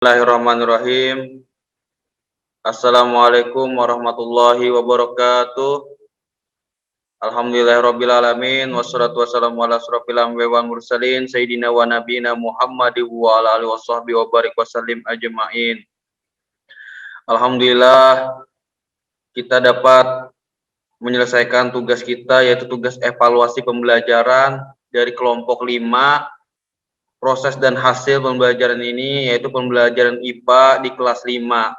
Bismillahirrahmanirrahim. Assalamualaikum warahmatullahi wabarakatuh. Alhamdulillahirabbil alamin wassalatu wassalamu ala asrofil anbiya'i wal mursalin sayyidina wa nabiyina Muhammadin wa ala alihi washabbihi wa barik wasallim ajmain. Alhamdulillah kita dapat menyelesaikan tugas kita, yaitu tugas evaluasi pembelajaran dari kelompok 5. Proses dan hasil pembelajaran ini yaitu pembelajaran IPA di kelas 5.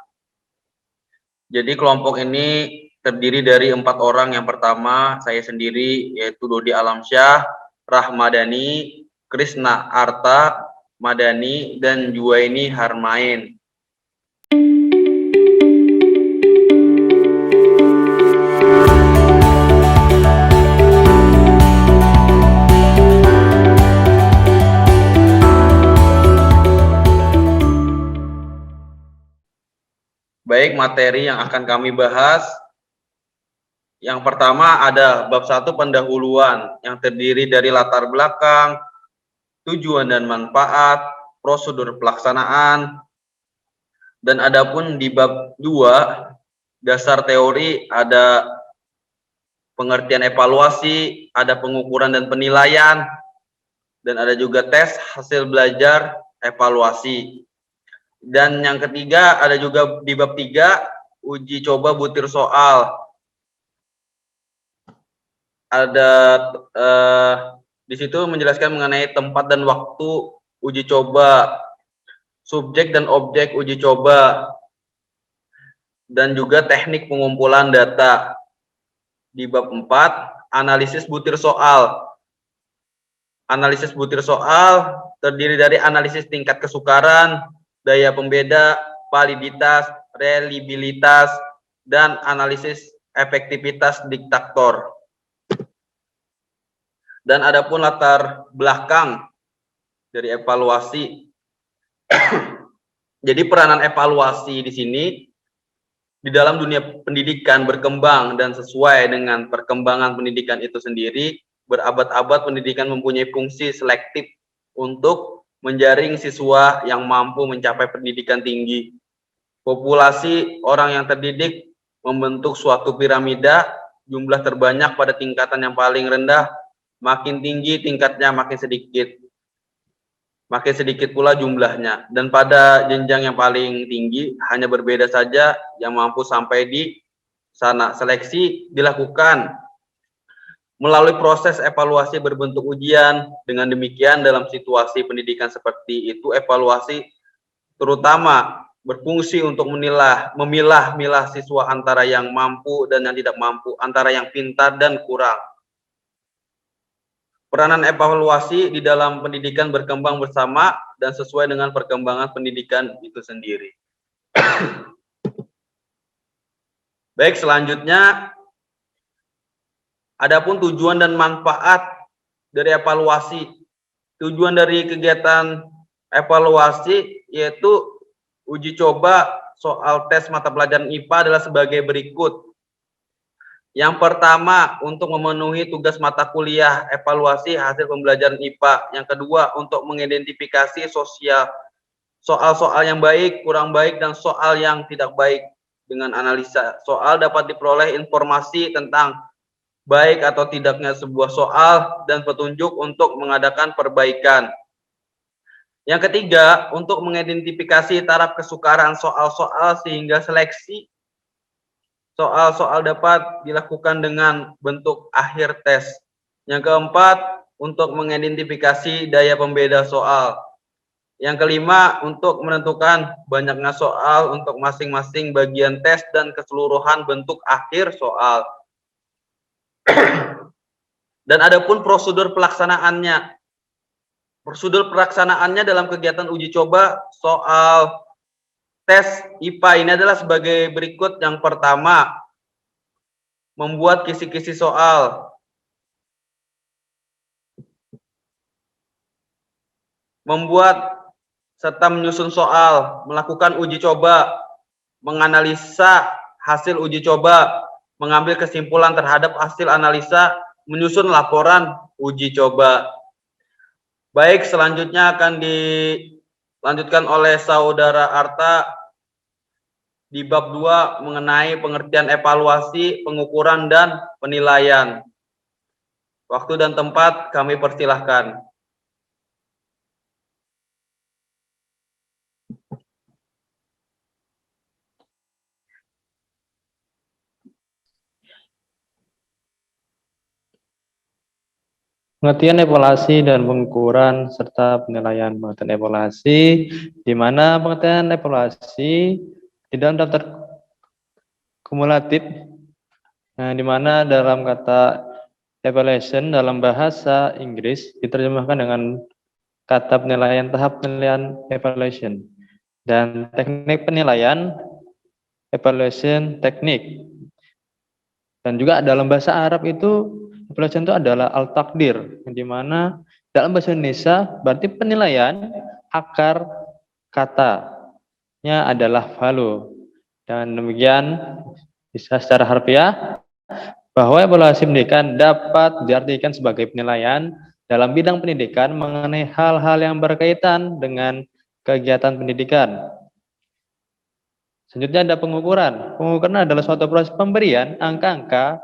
Jadi kelompok ini terdiri dari 4 orang. Yang pertama saya sendiri, yaitu Dodi Alamsyah, Rahmadani, Krisna Arta Madani, dan Juwaini Harmain. Baik, materi yang akan kami bahas. Yang pertama ada bab 1 pendahuluan yang terdiri dari latar belakang, tujuan dan manfaat, prosedur pelaksanaan. Dan adapun di bab 2 dasar teori ada pengertian evaluasi, ada pengukuran dan penilaian, dan ada juga tes hasil belajar evaluasi. Dan yang ketiga ada juga di bab 3 uji coba butir soal. Ada di situ menjelaskan mengenai tempat dan waktu uji coba, subjek dan objek uji coba, dan juga teknik pengumpulan data. Di bab 4 analisis butir soal. Analisis butir soal terdiri dari analisis tingkat kesukaran, daya pembeda, validitas, reliabilitas, dan analisis efektivitas diktator. Dan adapun latar belakang dari evaluasi. Jadi peranan evaluasi di sini di dalam dunia pendidikan berkembang dan sesuai dengan perkembangan pendidikan itu sendiri, berabad-abad pendidikan mempunyai fungsi selektif untuk menjaring siswa yang mampu mencapai pendidikan tinggi. Populasi orang yang terdidik membentuk suatu piramida, jumlah terbanyak pada tingkatan yang paling rendah, makin tinggi tingkatnya makin sedikit pula jumlahnya. Dan pada jenjang yang paling tinggi hanya berbeda saja yang mampu sampai di sana. Seleksi dilakukan melalui proses evaluasi berbentuk ujian. Dengan demikian dalam situasi pendidikan seperti itu, evaluasi terutama berfungsi untuk memilah siswa antara yang mampu dan yang tidak mampu, antara yang pintar dan kurang. Peranan evaluasi di dalam pendidikan berkembang bersama dan sesuai dengan perkembangan pendidikan itu sendiri. Baik, selanjutnya adapun tujuan dan manfaat dari evaluasi. Tujuan dari kegiatan evaluasi yaitu uji coba soal tes mata pelajaran IPA adalah sebagai berikut. Yang pertama, untuk memenuhi tugas mata kuliah evaluasi hasil pembelajaran IPA. Yang kedua, untuk mengidentifikasi soal-soal yang baik, kurang baik, dan soal yang tidak baik. Dengan analisa soal dapat diperoleh informasi tentang baik atau tidaknya sebuah soal dan petunjuk untuk mengadakan perbaikan. Yang ketiga, untuk mengidentifikasi taraf kesukaran soal-soal sehingga seleksi soal-soal dapat dilakukan dengan bentuk akhir tes. Yang keempat, untuk mengidentifikasi daya pembeda soal. Yang kelima, untuk menentukan banyaknya soal untuk masing-masing bagian tes dan keseluruhan bentuk akhir soal. Dan adapun prosedur pelaksanaannya. Prosedur pelaksanaannya dalam kegiatan uji coba soal tes IPA ini adalah sebagai berikut. Yang pertama, membuat kisi-kisi soal. Membuat serta menyusun soal, melakukan uji coba, menganalisa hasil uji coba, mengambil kesimpulan terhadap hasil analisa, menyusun laporan uji coba. Baik, selanjutnya akan Lanjutkan oleh Saudara Arta di bab 2 mengenai pengertian evaluasi, pengukuran, dan penilaian. Waktu dan tempat kami persilahkan. Pengertian evaluasi dan pengukuran serta penilaian. Pengertian evaluasi, di mana pengertian evaluasi di dalam daftar kumulatif, di mana dalam kata evaluation dalam bahasa Inggris diterjemahkan dengan kata penilaian, tahap penilaian evaluation, dan teknik penilaian evaluation teknik. Dan juga dalam bahasa Arab itu evaluation itu adalah al-takdir, di mana dalam bahasa Indonesia berarti penilaian, akar katanya adalah value. Dan demikian bisa secara harfiah bahwa evaluasi pendidikan dapat diartikan sebagai penilaian dalam bidang pendidikan mengenai hal-hal yang berkaitan dengan kegiatan pendidikan. Selanjutnya ada pengukuran. Pengukuran adalah suatu proses pemberian angka-angka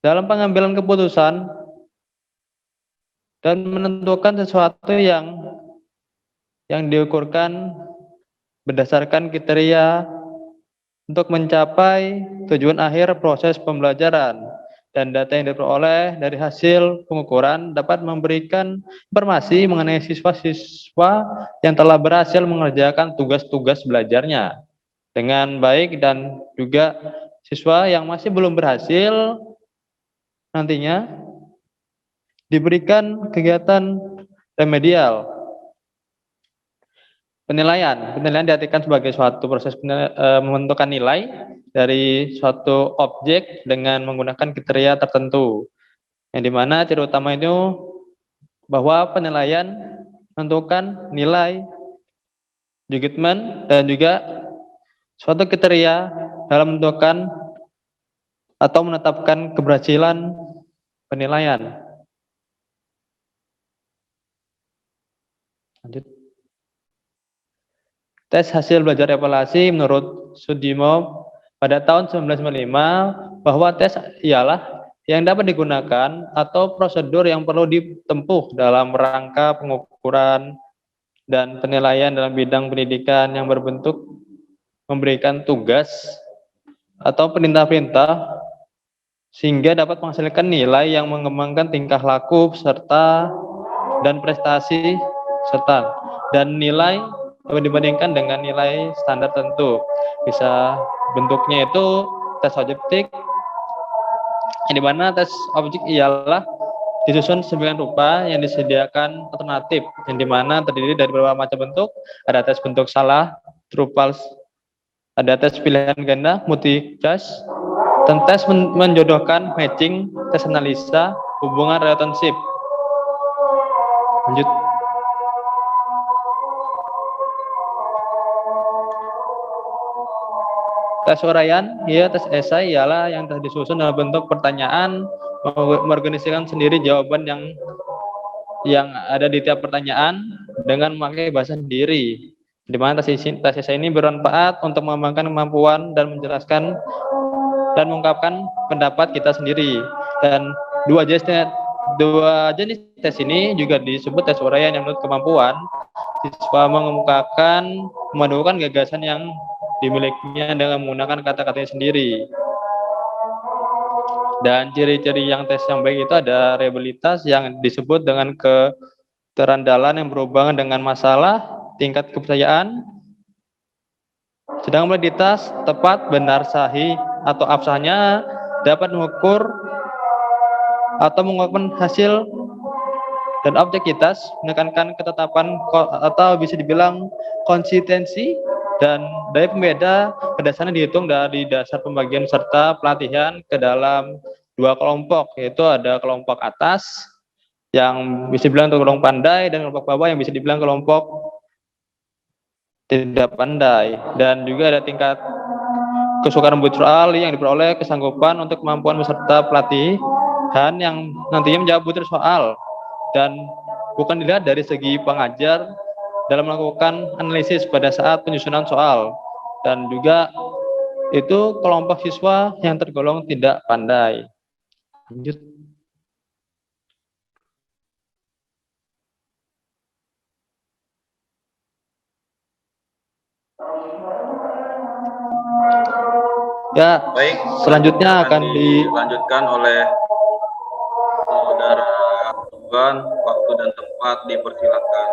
dalam pengambilan keputusan dan menentukan sesuatu yang diukurkan berdasarkan kriteria untuk mencapai tujuan akhir proses pembelajaran, dan data yang diperoleh dari hasil pengukuran dapat memberikan informasi mengenai siswa-siswa yang telah berhasil mengerjakan tugas-tugas belajarnya dengan baik, dan juga siswa yang masih belum berhasil nantinya diberikan kegiatan remedial. Penilaian diartikan sebagai suatu proses menentukan nilai dari suatu objek dengan menggunakan kriteria tertentu, yang dimana ciri utama itu bahwa penilaian menentukan nilai, judgment, dan juga suatu kriteria dalam menentukan atau menetapkan keberhasilan penilaian. Lanjut. Tes hasil belajar evaluasi menurut Sudimo pada tahun 1995 bahwa tes ialah yang dapat digunakan atau prosedur yang perlu ditempuh dalam rangka pengukuran dan penilaian dalam bidang pendidikan yang berbentuk memberikan tugas atau perintah-perintah sehingga dapat menghasilkan nilai yang mengembangkan tingkah laku serta dan prestasi serta dan nilai dibandingkan dengan nilai standar tentu. Bisa bentuknya itu tes objektif, yang dimana tes objek ialah disusun sembilan rupa yang disediakan alternatif, yang dimana terdiri dari beberapa macam bentuk. Ada tes bentuk salah, true false, ada tes pilihan ganda, multi choice, dan tes menjodohkan, matching, tes analisa, hubungan relationship. Lanjut. Tes uraian, ya tes esai ialah yang telah disusun dalam bentuk pertanyaan, mengorganisasikan sendiri jawaban yang ada di tiap pertanyaan dengan memakai bahasa sendiri. Di mana tes esai ini bermanfaat untuk mengembangkan kemampuan dan menjelaskan dan mengungkapkan pendapat kita sendiri. Dan dua jenis tes ini juga disebut tes uraian, yang menurut kemampuan siswa mengemukakan, memadamkan gagasan yang dimilikinya dengan menggunakan kata-katanya sendiri. Dan ciri-ciri yang tes yang baik itu ada reliabilitas yang disebut dengan keterandalan yang berhubungan dengan masalah, tingkat kepercayaan. Sedang validitas, tepat, benar, sahih, atau absahnya dapat mengukur atau mengungkapkan hasil, dan objektivitas menekankan ketetapan atau bisa dibilang konsistensi. Dan dari pembeda berdasarnya dihitung dari dasar pembagian serta pelatihan ke dalam dua kelompok, yaitu ada kelompok atas yang bisa dibilang kelompok pandai, dan kelompok bawah yang bisa dibilang kelompok tidak pandai. Dan juga ada tingkat kesukaan soal yang diperoleh kesanggupan untuk kemampuan peserta pelatihan yang nantinya menjawab butir soal, dan bukan dilihat dari segi pengajar dalam melakukan analisis pada saat penyusunan soal, dan juga itu kelompok siswa yang tergolong tidak pandai. Lanjut. Ya, Baik, selanjutnya akan dilanjutkan oleh saudara Tuhan. Waktu dan tempat dipersilakan.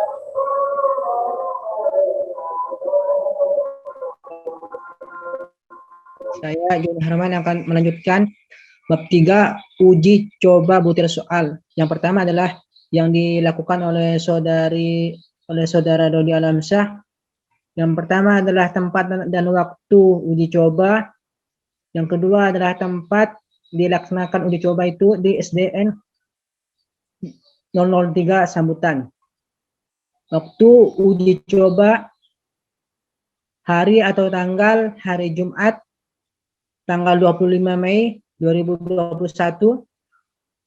Saya Joni Herman akan melanjutkan bab 3 uji coba butir soal. Yang pertama adalah yang dilakukan oleh saudara Dodi Alamsyah. Yang pertama adalah tempat dan waktu uji coba. Yang kedua adalah tempat dilaksanakan uji coba itu di SDN 003 Sambutan. Waktu uji coba hari atau tanggal hari Jumat tanggal 25 Mei 2021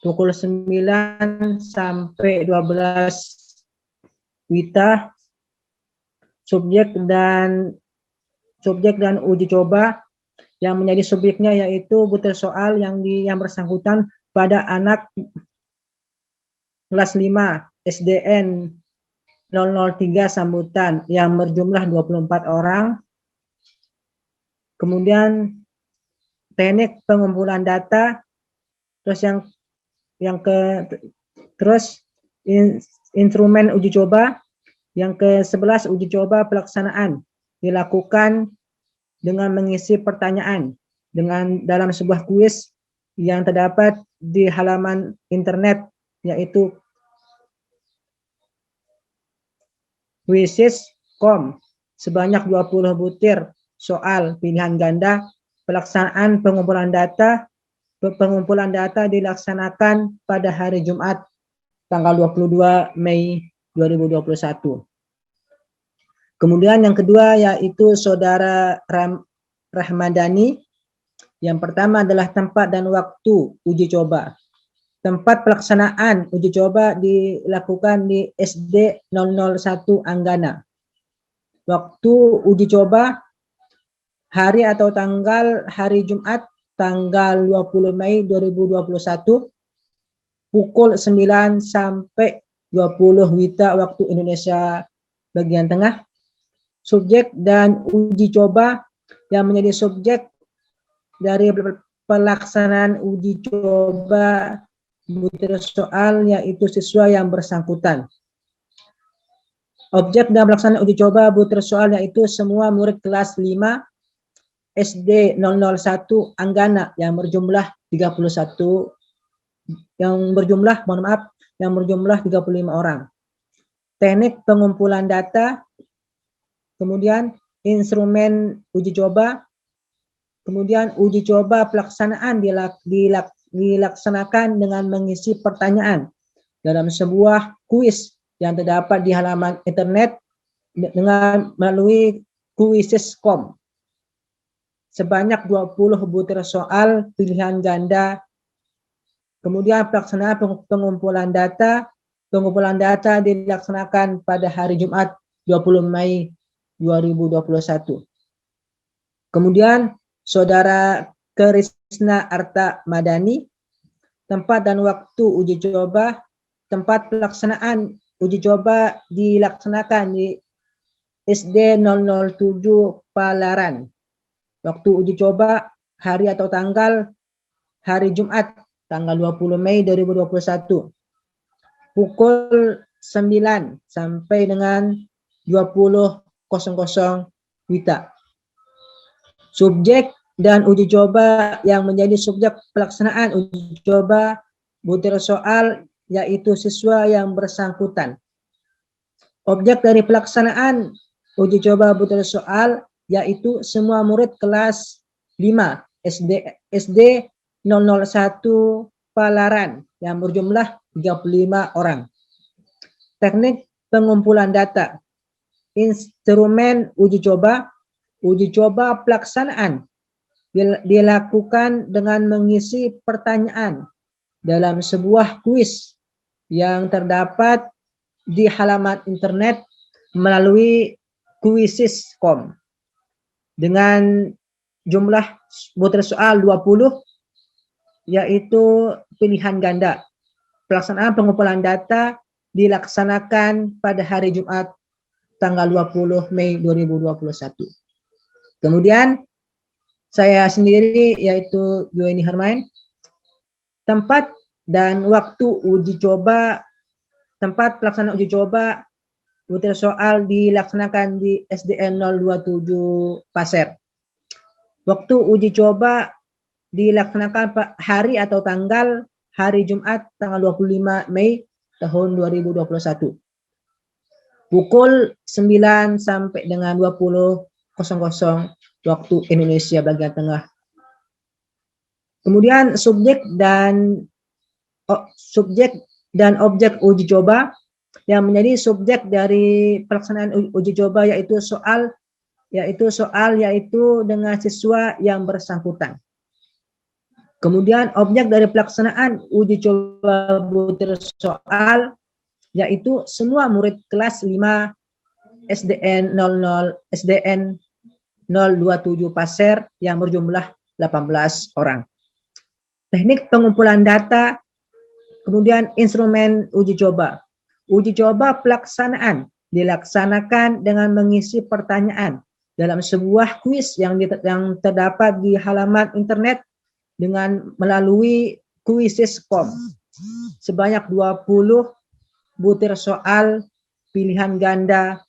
pukul 9 sampai 12 WITA. Subjek dan uji coba yang menjadi subjeknya yaitu butir soal yang bersangkutan pada anak kelas 5 SDN 003 Sambutan yang berjumlah 24 orang. Kemudian teknik pengumpulan data, terus instrumen uji coba. Yang ke-11 uji coba pelaksanaan dilakukan dengan mengisi pertanyaan dalam sebuah kuis yang terdapat di halaman internet, yaitu quizzes.com sebanyak 20 butir soal pilihan ganda. Pelaksanaan pengumpulan data dilaksanakan pada hari Jumat tanggal 22 Mei 2021. Kemudian yang kedua yaitu saudara Rahmadani. Yang pertama adalah tempat dan waktu uji coba. Tempat pelaksanaan uji coba dilakukan di SD 001 Anggana. Waktu uji coba hari atau tanggal hari Jumat tanggal 20 Mei 2021 pukul 9 sampai 20 WITA waktu Indonesia bagian tengah. Subjek dan uji coba yang menjadi subjek dari pelaksanaan uji coba butir soal yaitu siswa yang bersangkutan. Objek dan pelaksanaan uji coba butir soal yaitu semua murid kelas 5 SD 001 Anggana yang berjumlah 35 orang. Teknik pengumpulan data, kemudian instrumen uji coba, kemudian uji coba pelaksanaan dilaksanakan dengan mengisi pertanyaan dalam sebuah kuis yang terdapat di halaman internet dengan melalui quizzes.com sebanyak 20 butir soal pilihan ganda. Kemudian pelaksanaan pengumpulan data dilaksanakan pada hari Jumat 20 Mei 2021. Kemudian saudara Krisna Arta Madani, tempat dan waktu uji coba. Tempat pelaksanaan uji coba dilaksanakan di SD 007 Palaran. Waktu uji coba hari atau tanggal hari Jumat tanggal 20 Mei 2021 pukul 9 sampai dengan 20.00 WITA. Subjek dan uji coba yang menjadi subjek pelaksanaan uji coba butir soal yaitu siswa yang bersangkutan. Objek dari pelaksanaan uji coba butir soal yaitu semua murid kelas 5 SD 001 Palaran yang berjumlah 35 orang. Teknik pengumpulan data. Instrumen uji coba pelaksanaan dilakukan dengan mengisi pertanyaan dalam sebuah kuis yang terdapat di halaman internet melalui kuisiskom dengan jumlah butir soal 20, yaitu pilihan ganda. Pelaksanaan pengumpulan data dilaksanakan pada hari Jumat tanggal 20 Mei 2021. Kemudian saya sendiri yaitu Yoeni Hermain. Tempat dan waktu uji coba, tempat pelaksanaan uji coba butir soal dilaksanakan di SDN 027 Pasir. Waktu uji coba dilaksanakan hari atau tanggal hari Jumat tanggal 25 Mei tahun 2021. Pukul 9 sampai dengan 20.00 waktu Indonesia bagian tengah. Kemudian subjek dan objek uji coba yang menjadi subjek dari pelaksanaan uji coba yaitu soal dengan siswa yang bersangkutan. Kemudian objek dari pelaksanaan uji coba butir soal yaitu semua murid kelas 5 SDN 027 Pasir yang berjumlah 18 orang. Teknik pengumpulan data, kemudian instrumen uji coba. Uji coba pelaksanaan dilaksanakan dengan mengisi pertanyaan dalam sebuah kuis yang terdapat di halaman internet dengan melalui kuisiskom sebanyak 20 butir soal pilihan ganda.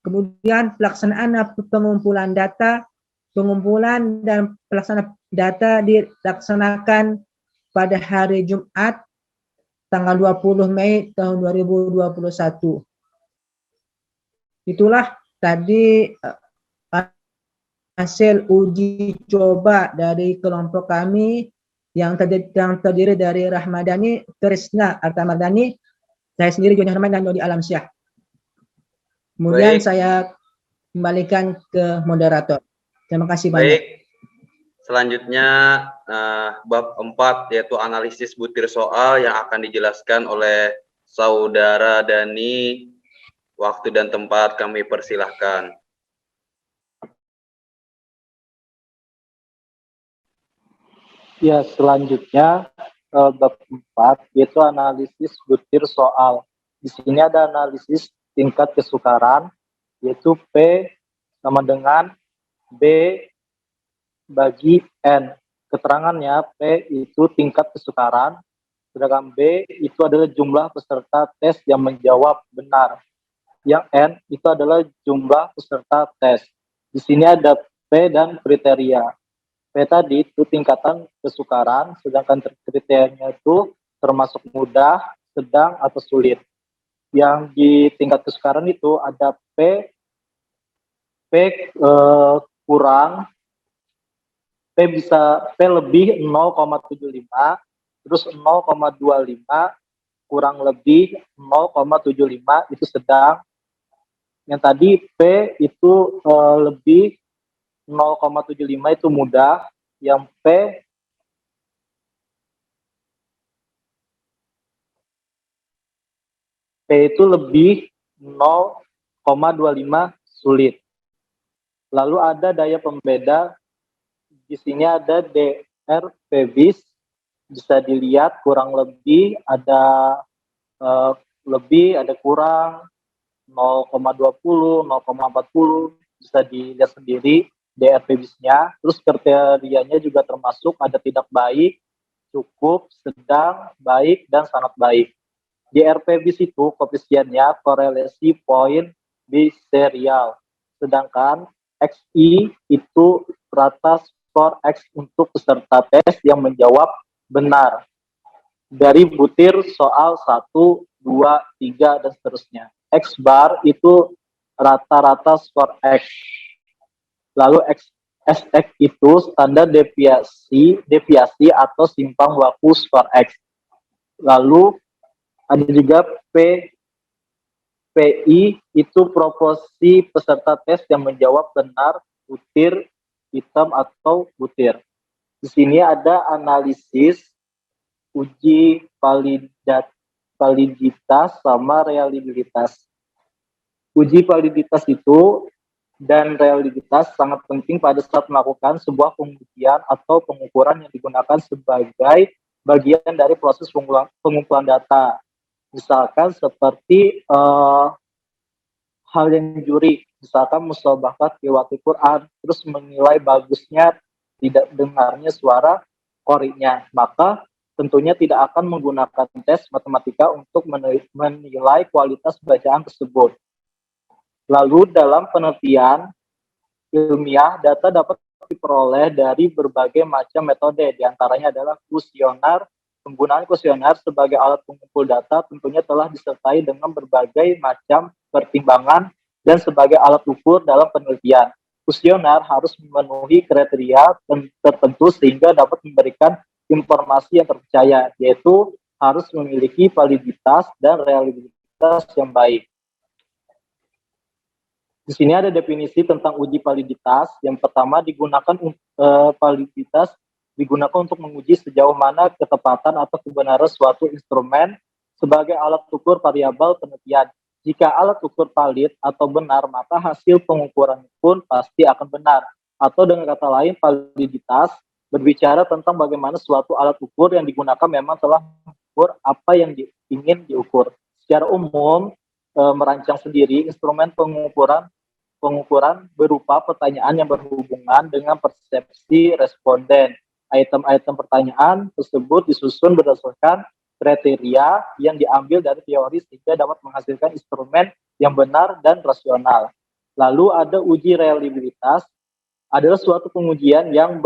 Kemudian pelaksanaan pengumpulan data, pengumpulan dan pelaksanaan data dilaksanakan pada hari Jumat tanggal 20 Mei tahun 2021. Itulah tadi hasil uji coba dari kelompok kami yang terdiri dari Rahmadani, Trisna, Artamadani, saya sendiri Joni Herman dan Dodi Alamsyah. Kemudian saya kembalikan ke moderator. Terima kasih banyak. Baik. Selanjutnya bab 4 yaitu analisis butir soal yang akan dijelaskan oleh Saudara Dani. Waktu dan tempat kami persilahkan. Ya, selanjutnya bab 4 yaitu analisis butir soal. Di sini ada analisis tingkat kesukaran yaitu P sama dengan B bagi N. Keterangannya P itu tingkat kesukaran, sedangkan B itu adalah jumlah peserta tes yang menjawab benar. Yang N itu adalah jumlah peserta tes. Di sini ada P dan kriteria. P tadi itu tingkatan kesukaran, sedangkan kriterianya itu termasuk mudah, sedang, atau sulit. Yang di tingkat kesukaran itu ada P kurang, P lebih 0,75, terus 0,25, kurang lebih 0,75 itu sedang. Yang tadi P itu lebih 0,75 itu mudah, yang P itu lebih 0,25 sulit. Lalu ada daya pembeda, di sini ada DRPBIS, bisa dilihat kurang lebih ada lebih, ada kurang 0,20, 0,40, bisa dilihat sendiri DRPBIS-nya. Terus kriterianya juga termasuk ada tidak baik, cukup, sedang, baik, dan sangat baik. Di RPBIS itu koefisiennya korelasi poin biserial, sedangkan XI itu rata skor X untuk peserta tes yang menjawab benar dari butir soal 1, 2, 3, dan seterusnya. X bar itu rata-rata skor X. Lalu SX itu standar deviasi atau simpang waku skor X. Lalu ada juga PI itu proporsi peserta tes yang menjawab benar butir hitam atau butir. Di sini ada analisis uji validitas sama reliabilitas. Uji validitas itu dan realitas sangat penting pada saat melakukan sebuah pengujian atau pengukuran yang digunakan sebagai bagian dari proses pengumpulan data. Misalkan seperti hal yang juri, misalkan musabakat tilawati Quran, terus menilai bagusnya tidak dengarnya suara qori'nya, maka tentunya tidak akan menggunakan tes matematika untuk menilai kualitas bacaan tersebut. Lalu dalam penelitian ilmiah, data dapat diperoleh dari berbagai macam metode, diantaranya adalah kuesioner. Penggunaan kuesioner sebagai alat pengumpul data tentunya telah disertai dengan berbagai macam pertimbangan dan sebagai alat ukur dalam penelitian. Kuesioner harus memenuhi kriteria tertentu sehingga dapat memberikan informasi yang terpercaya, yaitu harus memiliki validitas dan reliabilitas yang baik. Di sini ada definisi tentang uji validitas. Yang pertama, validitas digunakan untuk menguji sejauh mana ketepatan atau kebenaran suatu instrumen sebagai alat ukur variabel penelitian. Jika alat ukur valid atau benar, maka hasil pengukuran pun pasti akan benar. Atau dengan kata lain, validitas berbicara tentang bagaimana suatu alat ukur yang digunakan memang telah mengukur apa yang ingin diukur. Secara umum, merancang sendiri instrumen pengukuran berupa pertanyaan yang berhubungan dengan persepsi responden. Item-item pertanyaan tersebut disusun berdasarkan kriteria yang diambil dari teori sehingga dapat menghasilkan instrumen yang benar dan rasional. Lalu ada uji reliabilitas, adalah suatu pengujian yang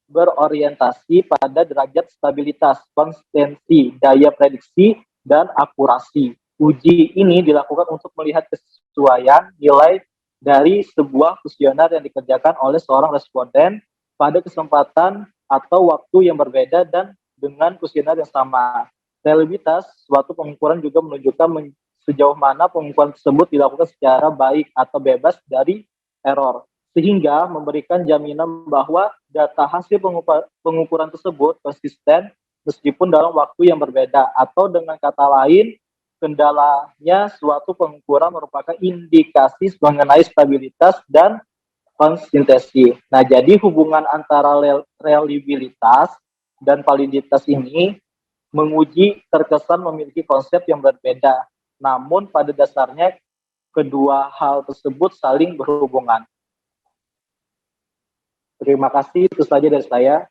berorientasi pada derajat stabilitas, konsistensi, daya prediksi, dan akurasi. Uji ini dilakukan untuk melihat kesesuaian nilai dari sebuah kuesioner yang dikerjakan oleh seorang responden pada kesempatan atau waktu yang berbeda dan dengan kuesioner yang sama. Reliabilitas suatu pengukuran juga menunjukkan sejauh mana pengukuran tersebut dilakukan secara baik atau bebas dari error, sehingga memberikan jaminan bahwa data hasil pengukuran tersebut konsisten meskipun dalam waktu yang berbeda, atau dengan kata lain, kendalanya suatu pengukuran merupakan indikasi mengenai stabilitas dan konsistensi. Nah, jadi hubungan antara reliabilitas dan validitas ini menguji terkesan memiliki konsep yang berbeda, namun pada dasarnya kedua hal tersebut saling berhubungan. Terima kasih, itu saja dari saya.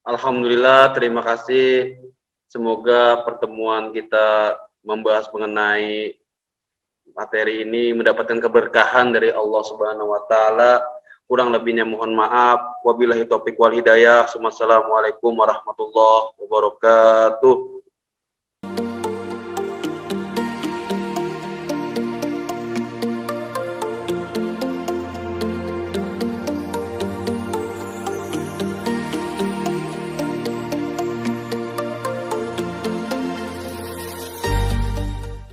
Alhamdulillah, terima kasih. Semoga pertemuan kita membahas mengenai materi ini mendapatkan keberkahan dari Allah Subhanahu wa taala. Kurang lebihnya mohon maaf. Wabillahi taufiq wal hidayah. Wassalamualaikum warahmatullahi wabarakatuh.